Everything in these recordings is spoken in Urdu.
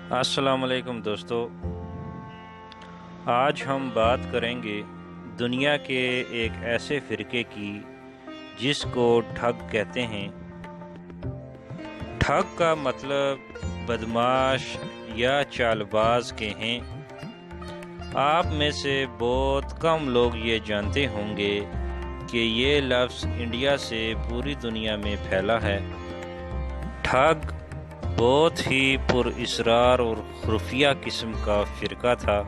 السلام علیکم دوستو، آج ہم بات کریں گے دنیا کے ایک ایسے فرقے کی جس کو ٹھگ کہتے ہیں۔ ٹھگ کا مطلب بدماش یا چالباز کے ہیں۔ آپ میں سے بہت کم لوگ یہ جانتے ہوں گے کہ یہ لفظ انڈیا سے پوری دنیا میں پھیلا ہے۔ ٹھگ بہت ہی پر اسرار اور خفیہ قسم کا فرقہ تھا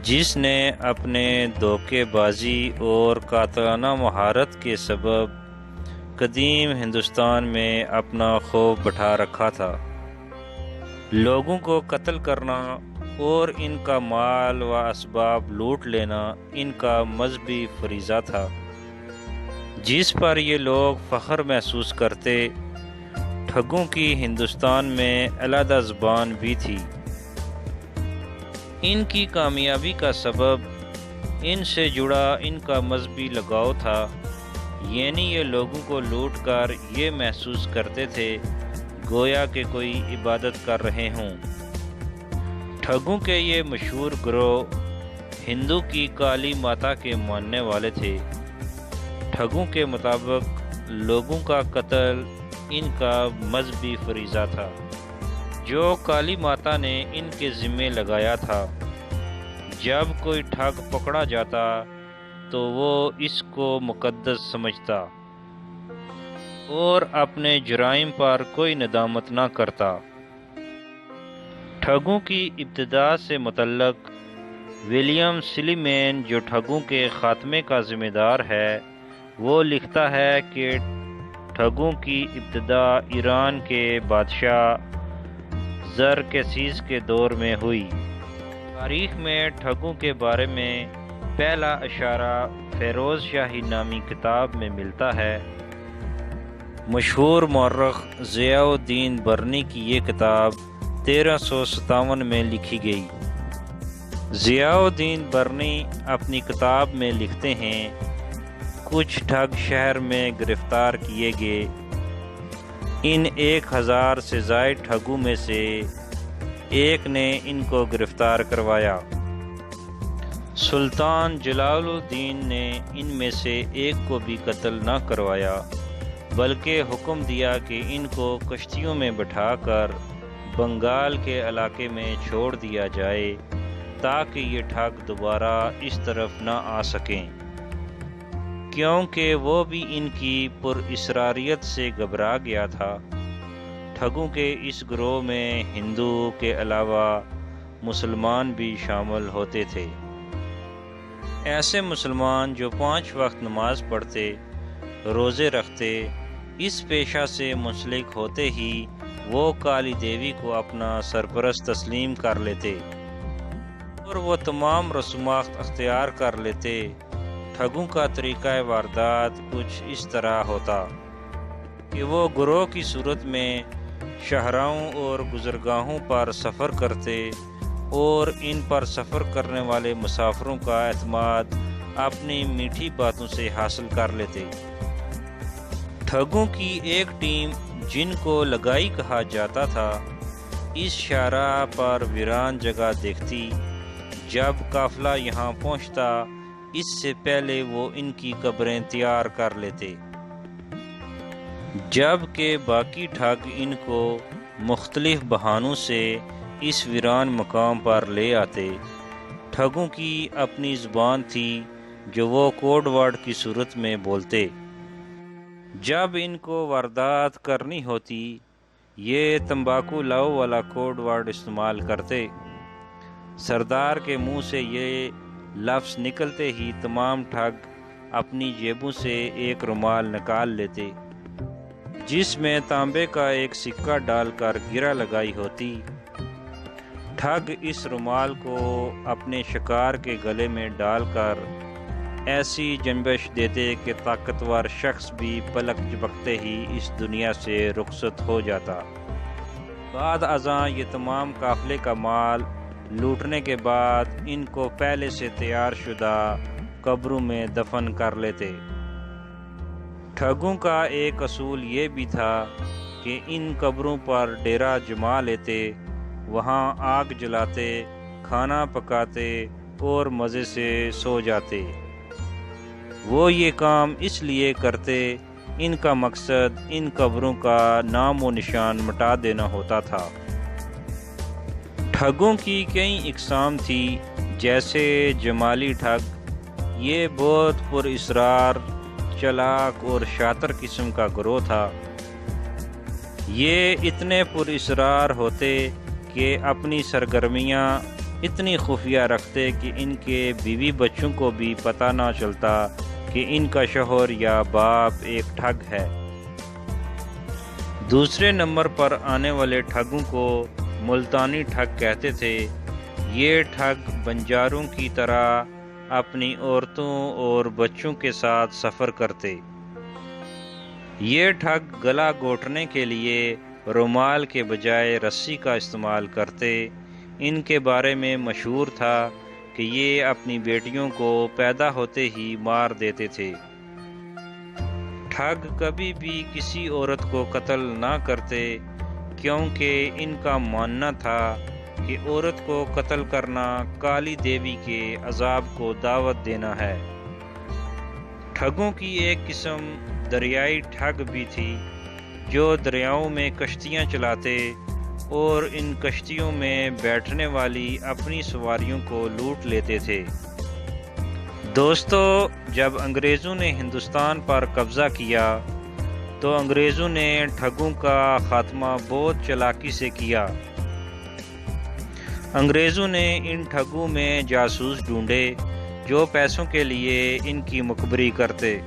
جس نے اپنے دھوکے بازی اور قاتلانہ مہارت کے سبب قدیم ہندوستان میں اپنا خوف بٹھا رکھا تھا۔ لوگوں کو قتل کرنا اور ان کا مال و اسباب لوٹ لینا ان کا مذہبی فریضہ تھا، جس پر یہ لوگ فخر محسوس کرتے۔ ٹھگوں کی ہندوستان میں علیحدہ زبان بھی تھی۔ ان کی کامیابی کا سبب ان سے جڑا ان کا مذہبی لگاؤ تھا، یعنی یہ لوگوں کو لوٹ کر یہ محسوس کرتے تھے گویا کہ کوئی عبادت کر رہے ہوں۔ ٹھگوں کے یہ مشہور گروہ ہندو کی کالی ماتا کے ماننے والے تھے۔ ٹھگوں کے مطابق لوگوں کا قتل ان کا مذہبی فریضہ تھا جو کالی ماتا نے ان کے ذمے لگایا تھا۔ جب کوئی ٹھگ پکڑا جاتا تو وہ اس کو مقدس سمجھتا اور اپنے جرائم پر کوئی ندامت نہ کرتا۔ ٹھگوں کی ابتدا سے متعلق ولیم سلیمین، جو ٹھگوں کے خاتمے کا ذمہ دار ہے، وہ لکھتا ہے کہ ٹھگوں کی ابتدا ایران کے بادشاہ زرکسیس کے دور میں ہوئی۔ تاریخ میں ٹھگوں کے بارے میں پہلا اشارہ فیروز شاہی نامی کتاب میں ملتا ہے۔ مشہور مورخ ضیاء الدین برنی کی یہ کتاب 1357 میں لکھی گئی۔ ضیاء الدین برنی اپنی کتاب میں لکھتے ہیں، کچھ ٹھگ شہر میں گرفتار کیے گئے۔ ان 1000 سے زائد ٹھگوں میں سے ایک نے ان کو گرفتار کروایا۔ سلطان جلال الدین نے ان میں سے ایک کو بھی قتل نہ کروایا، بلکہ حکم دیا کہ ان کو کشتیوں میں بٹھا کر بنگال کے علاقے میں چھوڑ دیا جائے تاکہ یہ ٹھگ دوبارہ اس طرف نہ آ سکیں، کیونکہ وہ بھی ان کی پر اسراریت سے گھبرا گیا تھا۔ ٹھگوں کے اس گروہ میں ہندو کے علاوہ مسلمان بھی شامل ہوتے تھے۔ ایسے مسلمان جو 5 وقت نماز پڑھتے، روزے رکھتے، اس پیشہ سے منسلک ہوتے ہی وہ کالی دیوی کو اپنا سرپرست تسلیم کر لیتے اور وہ تمام رسومات اختیار کر لیتے۔ ٹھگوں کا طریقہ واردات کچھ اس طرح ہوتا کہ وہ گروہ کی صورت میں شاہراہوں اور گزرگاہوں پر سفر کرتے اور ان پر سفر کرنے والے مسافروں کا اعتماد اپنی میٹھی باتوں سے حاصل کر لیتے۔ ٹھگوں کی ایک ٹیم، جن کو لگائی کہا جاتا تھا، اس شاہراہ پر ویران جگہ دیکھتی۔ جب قافلہ یہاں پہنچتا، اس سے پہلے وہ ان کی قبریں تیار کر لیتے، جبکہ باقی ٹھگ ان کو مختلف بہانوں سے اس ویران مقام پر لے آتے۔ ٹھگوں کی اپنی زبان تھی جو وہ کوڈ ورڈ کی صورت میں بولتے۔ جب ان کو واردات کرنی ہوتی، یہ تمباکو لاؤ والا کوڈ ورڈ استعمال کرتے۔ سردار کے منہ سے یہ لفظ نکلتے ہی تمام ٹھگ اپنی جیبوں سے ایک رومال نکال لیتے جس میں تانبے کا ایک سکہ ڈال کر گرہ لگائی ہوتی۔ ٹھگ اس رومال کو اپنے شکار کے گلے میں ڈال کر ایسی جنبش دیتے کہ طاقتور شخص بھی پلک جھپکتے ہی اس دنیا سے رخصت ہو جاتا۔ بعد ازاں یہ تمام قافلے کا مال لوٹنے کے بعد ان کو پہلے سے تیار شدہ قبروں میں دفن کر لیتے۔ ٹھگوں کا ایک اصول یہ بھی تھا کہ ان قبروں پر ڈیرا جما لیتے وہاں آگ جلاتے، کھانا پکاتے اور مزے سے سو جاتے۔ وہ یہ کام اس لیے کرتے، ان کا مقصد ان قبروں کا نام و نشان مٹا دینا ہوتا تھا۔ ٹھگوں کی کئی اقسام تھی، جیسے جمالی ٹھگ۔ یہ بہت پر اسرار، چلاک اور شاطر قسم کا گروہ تھا۔ یہ اتنے پر اسرار ہوتے کہ اپنی سرگرمیاں اتنی خفیہ رکھتے کہ ان کے بیوی بچوں کو بھی پتہ نہ چلتا کہ ان کا شوہر یا باپ ایک ٹھگ ہے۔ دوسرے نمبر پر آنے والے ٹھگوں کو ملتانی ٹھگ کہتے تھے۔ یہ ٹھگ بنجاروں کی طرح اپنی عورتوں اور بچوں کے ساتھ سفر کرتے۔ یہ ٹھگ گلا گھونٹنے کے لیے رومال کے بجائے رسی کا استعمال کرتے۔ ان کے بارے میں مشہور تھا کہ یہ اپنی بیٹیوں کو پیدا ہوتے ہی مار دیتے تھے۔ ٹھگ کبھی بھی کسی عورت کو قتل نہ کرتے، کیونکہ ان کا ماننا تھا کہ عورت کو قتل کرنا کالی دیوی کے عذاب کو دعوت دینا ہے۔ ٹھگوں کی ایک قسم دریائی ٹھگ بھی تھی، جو دریاؤں میں کشتیاں چلاتے اور ان کشتیوں میں بیٹھنے والی اپنی سواریوں کو لوٹ لیتے تھے۔ دوستو، جب انگریزوں نے ہندوستان پر قبضہ کیا تو انگریزوں نے ٹھگوں کا خاتمہ بہت چالاکی سے کیا۔ انگریزوں نے ان ٹھگوں میں جاسوس ڈھونڈے جو پیسوں کے لیے ان کی مخبری کرتے۔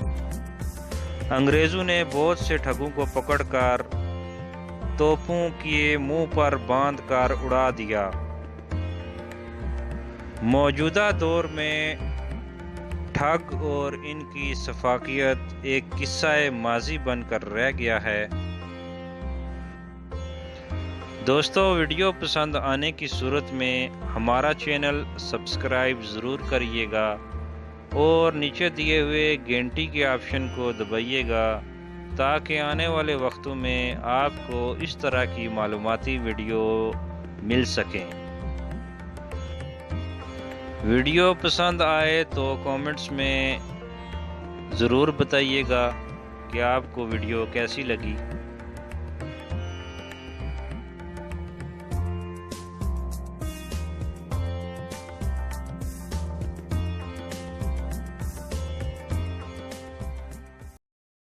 انگریزوں نے بہت سے ٹھگوں کو پکڑ کر توپوں کے منہ پر باندھ کر اڑا دیا۔ موجودہ دور میں ٹھگ اور ان کی سفاکیت ایک قصہ ماضی بن کر رہ گیا ہے۔ دوستو، ویڈیو پسند آنے کی صورت میں ہمارا چینل سبسکرائب ضرور کریے گا اور نیچے دیے ہوئے گھنٹی کے آپشن کو دبائیے گا تاکہ آنے والے وقتوں میں آپ کو اس طرح کی معلوماتی ویڈیو مل سکیں۔ ویڈیو پسند آئے تو کامنٹس میں ضرور بتائیے گا کہ آپ کو ویڈیو کیسی لگی۔